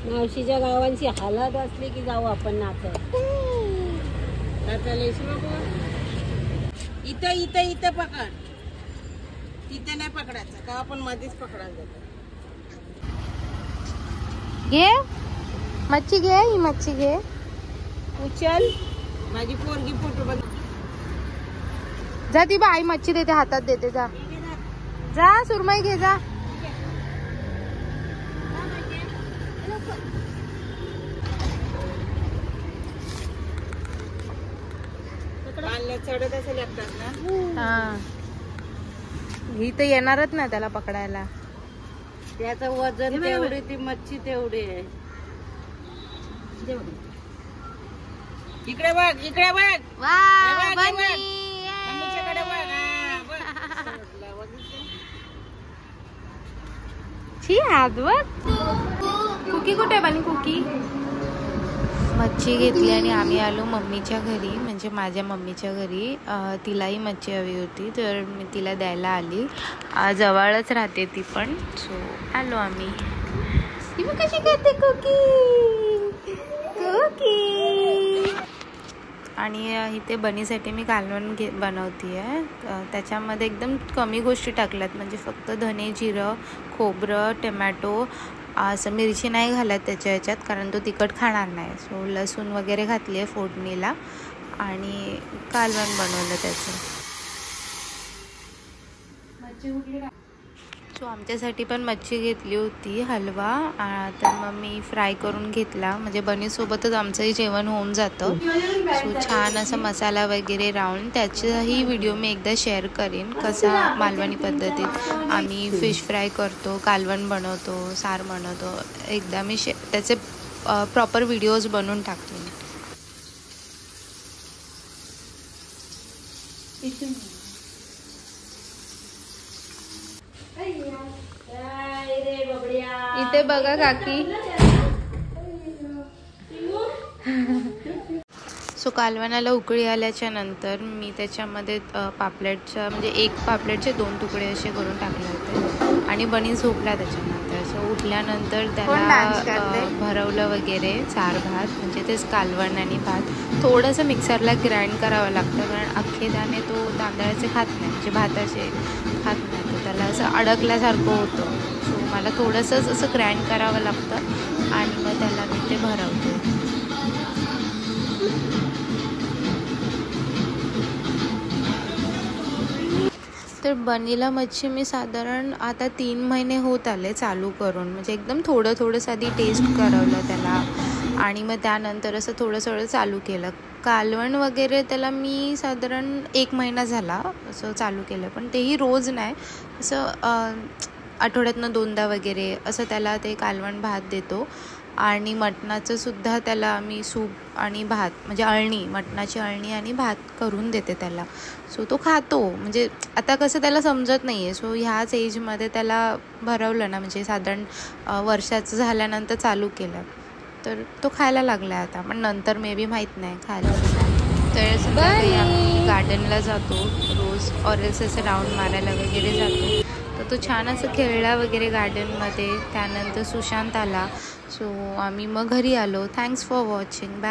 मावशीच्या गावांची हालत असली की जाऊ आपण नाचायला. इथं इथं इथं पकड, तिथे नाही पकडायचं का, आपण मध्येच पकडायला जातो. घे मच्छी, घे ही मच्छी घे. उचल, माझी पोरगी फोटो बघ. जा ती बाई मच्छी देते, हातात देते. जा जा सुरमई घे जा. चढत असेल ना. हा ही तर येणारच ना त्याला पकडायला. त्याचं वजन तेवढे, ती मच्छी तेवढी आहे. इकडे बघ, इकडे बघ. छी हात बघ. कुकी कुठे बनी? कुकी मच्छी घेतली आणि आम्ही आलो मम्मीच्या घरी, म्हणजे माझ्या मम्मीच्या घरी. तिलाही मच्छी हवी होती तर मी तिला द्यायला आली. जवळच राहते ती पण, सो आलो आम्ही. ती मग कशी करते कुकी कुकी. आणि इथे बनीसाठी मी कालवण बनवते आहे. त्याच्यामध्ये एकदम कमी गोष्टी टाकल्यात, म्हणजे फक्त धने, जिरं, खोबरं, टमॅटो, असं मिरची नाही घालत त्याच्या ह्याच्यात, कारण तो तिखट खाणार नाही. सो लसूण वगैरे घातली आहे फोडणीला आणि कालवण बनवलं त्याचं. सो आमच्यासाठी पण मच्छी घेतली होती, हलवा. तर मग मी फ्राय करून घेतला, म्हणजे बनीसोबतच आमचंही जेवण होऊन जातं. सो छान असं मसाला वगैरे राहून त्याचाही व्हिडिओ मी एकदा शेअर करेन, कसा मालवणी पद्धतीत आम्ही फिश फ्राय करतो, कालवण बनवतो, सार बनवतो. एकदा मी त्याचे प्रॉपर व्हिडिओज बनवून टाकते. इथे बघा काकी. सो कालवणाला उकळी आल्याच्या नंतर मी त्याच्यामध्ये पापलेटच्या, म्हणजे एक पापलेटचे 2 तुकडे असे करून टाकले होते आणि बनी झोपला त्याच्यानंतर. सो उठल्यानंतर त्याला भरवलं वगैरे सार भात, म्हणजे तेच कालवण आणि भात. थोडंसं मिक्सरला ग्राइंड करावं लागतं, कारण अख्खे दाणे तो तांदळाचे खात नाही, म्हणजे भाताचे खात नाही, तर त्याला असं अडकल्यासारखं होतं. सो मला थोडंसं असं ग्राइंड करावं लागतं आणि मग त्याला मी ते भरवते. तर बनीला मच्छी मी साधारण आता 3 महिने होत आले चालू करून, म्हणजे एकदम थोडं थोडंसं आधी टेस्ट करवलं त्याला आणि मग त्यानंतर असं थोडं चालू केलं. कालवण वगैरे त्याला मी साधारण 1 महिना झाला असं चालू केलं, पण तेही रोज नाही, असं आठवड्यातनं 2दा वगैरे असं त्याला ते कालवण भात देतो. आणि मटणाचं सुद्धा त्याला मी सूप आणि भात, म्हणजे अळणी, मटणाची अळणी आणि भात करून देते त्याला. सो तो खातो, म्हणजे आता कसं त्याला समजत नाही आहे. सो ह्याच एजमध्ये त्याला भरवलं ना, म्हणजे साधारण वर्षाचं झाल्यानंतर चालू केलं तर तो खायला लागला आता, पण नंतर मे बी माहीत नाही खायला. तर संध्याकाळी आम्ही गार्डनला जातो रोज, ऑरेल्स असं राऊंड मारायला वगैरे जातो. तर तो छान असं खेळला वगैरे गार्डनमध्ये. त्यानंतर सुशांत आला, सो आम्ही मग घरी आलो. Thanks for watching. बाय.